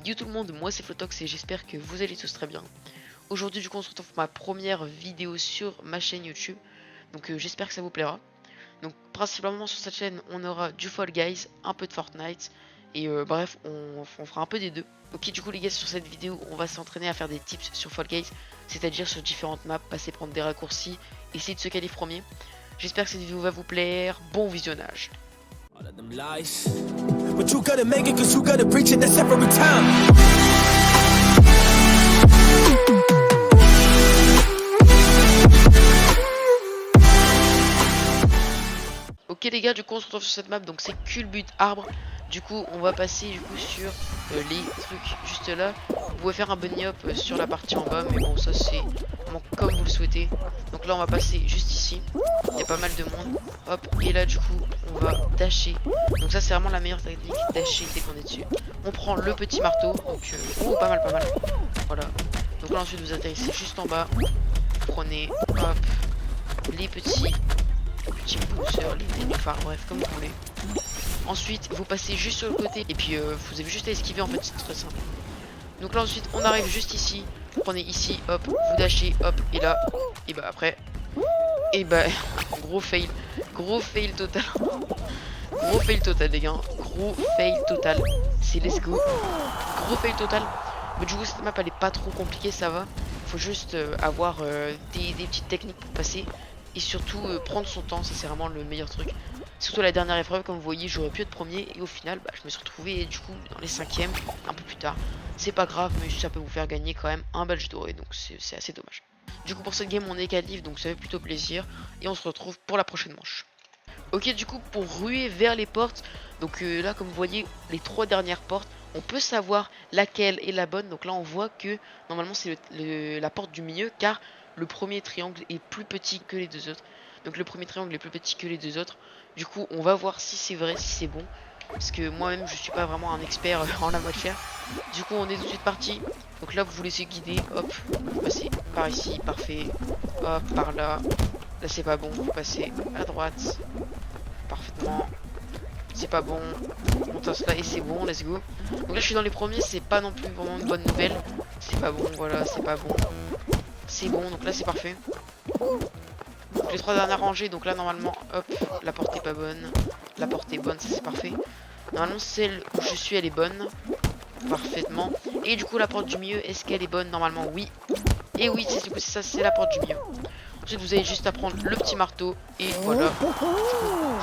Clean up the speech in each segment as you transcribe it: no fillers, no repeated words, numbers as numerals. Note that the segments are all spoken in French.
Yo tout le monde, moi c'est Flotox et j'espère que vous allez tous très bien. Aujourd'hui du coup on se retrouve pour ma première vidéo sur ma chaîne YouTube. Donc j'espère que ça vous plaira. Donc principalement sur cette chaîne on aura du Fall Guys, un peu de Fortnite. Et bref on fera un peu des deux. Ok du coup les gars, sur cette vidéo on va s'entraîner à faire des tips sur Fall Guys. C'est-à-dire sur différentes maps, passer prendre des raccourcis, essayer de se qualifier premier. J'espère que cette vidéo va vous plaire, bon visionnage. All of them lies, but you gotta make it 'cause you gotta preach it, that's every time. Ok les gars, du coup on se retrouve sur cette map, donc c'est culbut arbre. Du coup on va passer du coup sur les trucs juste là. Vous pouvez faire un bunny hop sur la partie en bas, mais bon ça c'est vraiment comme vous le souhaitez. Donc là on va passer juste ici, il y a pas mal de monde. Hop, et là du coup on va dasher. Donc ça c'est vraiment la meilleure technique, dasher dès qu'on est dessus. On prend le petit marteau, donc oh pas mal. Voilà. Donc là ensuite vous atterrissez juste en bas. Vous prenez hop les petits pousseurs, les nénuphars, bref comme vous voulez. Ensuite vous passez juste sur le côté et puis vous avez juste à esquiver, en fait c'est très simple. Donc là ensuite on arrive juste ici, vous prenez ici, hop, vous dashez, hop, et là, et bah après, et bah gros fail total. Gros fail total les gars, gros fail total, c'est let's go, gros fail total. Mais du coup cette map elle est pas trop compliquée, ça va, faut juste avoir des petites techniques pour passer. Et surtout prendre son temps, ça c'est vraiment le meilleur truc. Surtout la dernière épreuve, comme vous voyez, j'aurais pu être premier et au final je me suis retrouvé du coup dans les 5e un peu plus tard. C'est pas grave, mais ça peut vous faire gagner quand même un badge doré, donc c'est assez dommage. Du coup pour cette game on est qualif, donc ça fait plutôt plaisir. Et on se retrouve pour la prochaine manche. Ok, du coup pour ruer vers les portes, donc là comme vous voyez les 3 dernières portes, on peut savoir laquelle est la bonne. Donc là on voit que normalement c'est la porte du milieu, car le premier triangle est plus petit que les deux autres. Donc le premier triangle est plus petit que les deux autres. Du coup on va voir si c'est vrai, si c'est bon, parce que moi-même je suis pas vraiment un expert en la matière. Du coup on est tout de suite parti. Donc là vous vous laissez guider, hop, vous passez par ici, parfait, hop, par là. Là c'est pas bon, vous passez à droite, parfaitement. C'est pas bon, on tasse là et c'est bon, let's go. Donc là je suis dans les premiers, c'est pas non plus vraiment une bonne nouvelle. C'est pas bon, voilà, c'est pas bon. C'est bon, donc là c'est parfait. Donc les 3 dernières rangées, donc là normalement, hop, la porte est pas bonne. La porte est bonne, ça c'est parfait. Normalement celle où je suis elle est bonne. Parfaitement. Et du coup la porte du milieu, est-ce qu'elle est bonne? Normalement oui. Et oui, du coup c'est ça, c'est la porte du milieu. Ensuite vous avez juste à prendre le petit marteau. Et voilà, du coup,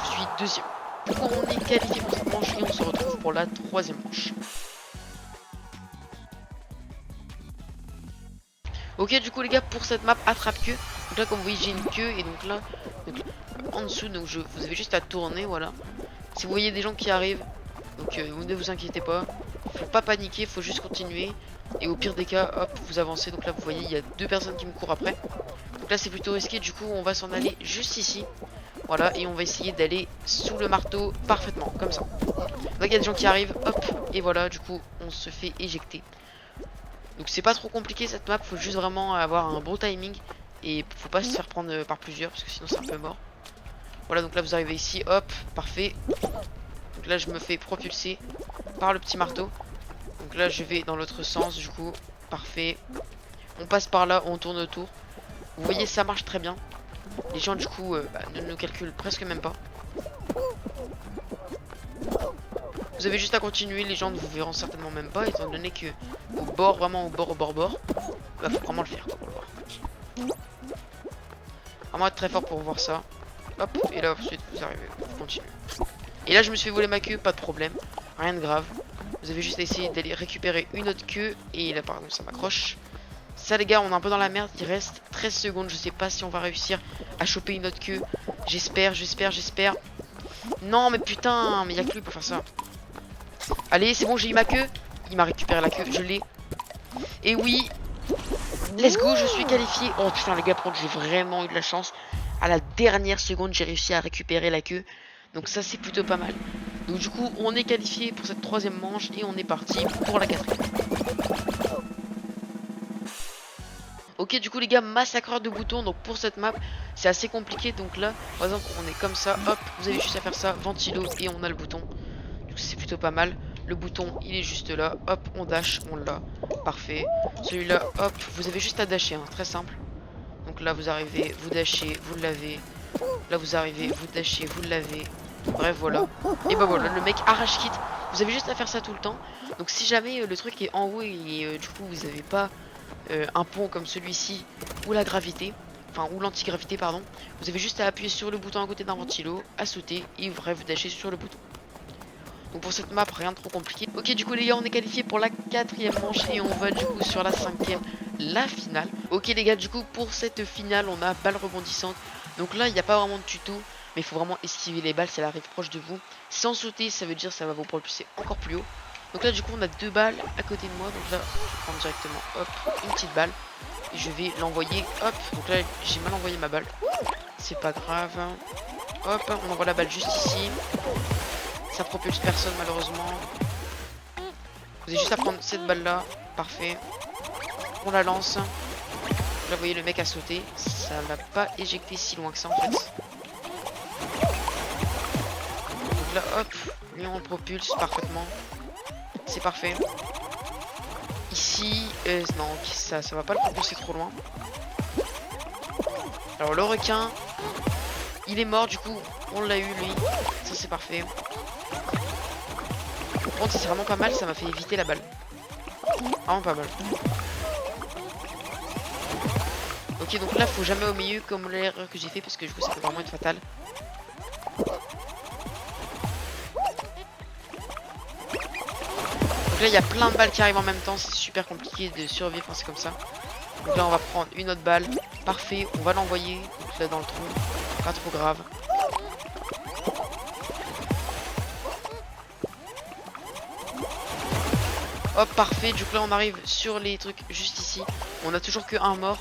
je suis deuxième. Du coup on est qualifié pour cette manche et on se retrouve pour la 3e manche. Ok du coup les gars, pour cette map attrape-queue, donc là comme vous voyez j'ai une queue et donc là en dessous, donc vous avez juste à tourner, voilà. Si vous voyez des gens qui arrivent, donc ne vous inquiétez pas, faut pas paniquer, faut juste continuer. Et au pire des cas, hop, vous avancez. Donc là vous voyez il y a 2 personnes qui me courent après. Donc là c'est plutôt risqué, du coup on va s'en aller juste ici. Voilà, et on va essayer d'aller sous le marteau parfaitement, comme ça. Donc il y a des gens qui arrivent, hop, et voilà, du coup on se fait éjecter. Donc c'est pas trop compliqué cette map, faut juste vraiment avoir un bon timing. Et faut pas se faire prendre par plusieurs, parce que sinon c'est un peu mort. Voilà, donc là vous arrivez ici, hop, parfait. Donc là je me fais propulser par le petit marteau. Donc là je vais dans l'autre sens, du coup, parfait. On passe par là, on tourne autour. Vous voyez ça marche très bien. Les gens du coup ne nous calculent presque même pas. Vous avez juste à continuer, les gens ne vous verront certainement même pas, étant donné que au bord, vraiment au bord, bah faut vraiment le faire quoi, pour le voir. Vraiment être très fort pour voir ça. Hop, et là ensuite vous arrivez, vous continuez. Et là je me suis fait voler ma queue, pas de problème, rien de grave. Vous avez juste à essayer d'aller récupérer une autre queue, et là par exemple ça m'accroche. Ça les gars, on est un peu dans la merde, il reste 13 secondes, je sais pas si on va réussir à choper une autre queue. J'espère. Non mais putain, mais y'a que lui pour faire ça. Allez, c'est bon, j'ai eu ma queue. Il m'a récupéré la queue, je l'ai. Et oui, let's go, je suis qualifié. Oh putain les gars, par contre j'ai vraiment eu de la chance. À la dernière seconde, j'ai réussi à récupérer la queue. Donc ça c'est plutôt pas mal. Donc du coup, on est qualifié pour cette 3e manche et on est parti pour la 4e. Ok du coup les gars, massacreur de boutons. Donc pour cette map c'est assez compliqué. Donc là par exemple on est comme ça, hop, vous avez juste à faire ça, ventilo, et on a le bouton. Donc c'est plutôt pas mal. Le bouton, il est juste là. Hop, on dash, on l'a. Parfait. Celui-là, hop, vous avez juste à dasher, hein, très simple. Donc là, vous arrivez, vous dashez, vous l'avez. Là, vous arrivez, vous dashez, vous l'avez. Bref, voilà. Et bah voilà, le mec arrache quitte. Vous avez juste à faire ça tout le temps. Donc si jamais le truc est en haut et du coup vous n'avez pas un pont comme celui-ci ou la gravité, enfin ou l'antigravité pardon, vous avez juste à appuyer sur le bouton à côté d'un ventilo, à sauter et bref vous dashez sur le bouton. Donc pour cette map rien de trop compliqué. Ok, du coup les gars, on est qualifié pour la 4e manche et on va du coup sur la 5e, la finale. Ok les gars, du coup pour cette finale on a balle rebondissante. Donc là il n'y a pas vraiment de tuto, mais il faut vraiment esquiver les balles si elles arrivent proche de vous. Sans sauter, ça veut dire que ça va vous propulser encore plus haut. Donc là du coup on a 2 balles à côté de moi. Donc là je vais prendre directement hop une petite balle et je vais l'envoyer hop. Donc là j'ai mal envoyé ma balle, c'est pas grave. Hop, on envoie la balle juste ici. Ça propulse personne malheureusement. Vous avez juste à prendre cette balle là. Parfait. On la lance. Là vous voyez le mec a sauté. Ça l'a pas éjecté si loin que ça en fait. Donc là hop, lui on le propulse parfaitement. C'est parfait. Ici, non, ça va pas le propulser trop loin. Alors le requin, il est mort du coup, on l'a eu lui. Ça c'est parfait. Par contre c'est vraiment pas mal, ça m'a fait éviter la balle. Vraiment pas mal. Ok, donc là faut jamais au milieu comme l'erreur que j'ai fait parce que du coup ça peut vraiment être fatal. Donc là il y a plein de balles qui arrivent en même temps, c'est super compliqué de survivre quand c'est comme ça. Donc là on va prendre une autre balle, parfait, on va l'envoyer là dans le trou, pas trop grave. Hop, parfait, du coup là on arrive sur les trucs juste ici. On a toujours que un mort,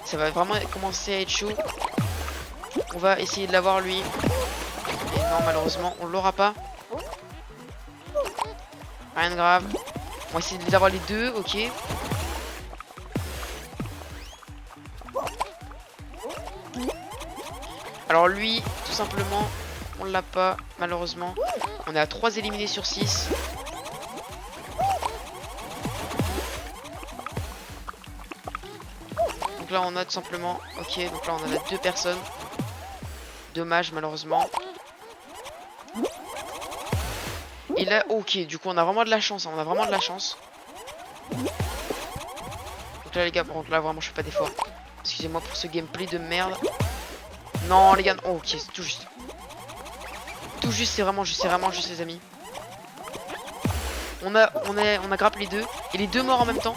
ça va vraiment commencer à être chaud. On va essayer de l'avoir lui. Et non malheureusement on l'aura pas. Rien de grave. On va essayer de les avoir les deux, ok. Alors lui, tout simplement, on l'a pas, malheureusement. On est à 3 éliminés sur 6. Donc là on a tout simplement, ok, donc là on en a 2 personnes. Dommage malheureusement. Et là, ok, du coup on a vraiment de la chance, hein, on a vraiment de la chance. Donc là les gars, par contre là vraiment je fais pas d'effort. Excusez-moi pour ce gameplay de merde. Non les gars, oh, ok, c'est tout juste. Tout juste, c'est vraiment juste les amis. On a grappé les deux. Et les deux morts en même temps.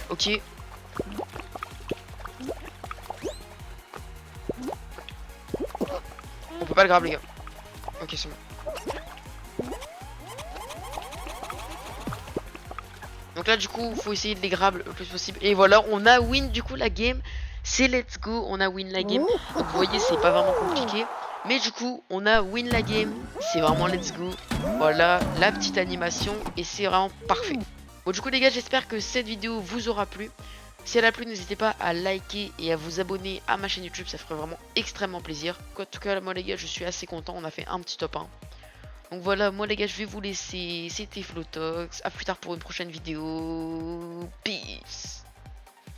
Ok. On peut pas le grab les gars. Ok, c'est bon. Donc là du coup faut essayer de les grab le plus possible. Et voilà, on a win du coup la game. C'est let's go, on a win la game. Donc vous voyez c'est pas vraiment compliqué. Mais du coup on a win la game. C'est vraiment let's go. Voilà la petite animation. Et c'est vraiment parfait. Bon du coup les gars, j'espère que cette vidéo vous aura plu. Si elle a plu, n'hésitez pas à liker et à vous abonner à ma chaîne YouTube. Ça ferait vraiment extrêmement plaisir. En tout cas moi les gars, je suis assez content. On a fait un petit top 1. Donc voilà, moi les gars, je vais vous laisser. C'était Flotox. A plus tard pour une prochaine vidéo. Peace.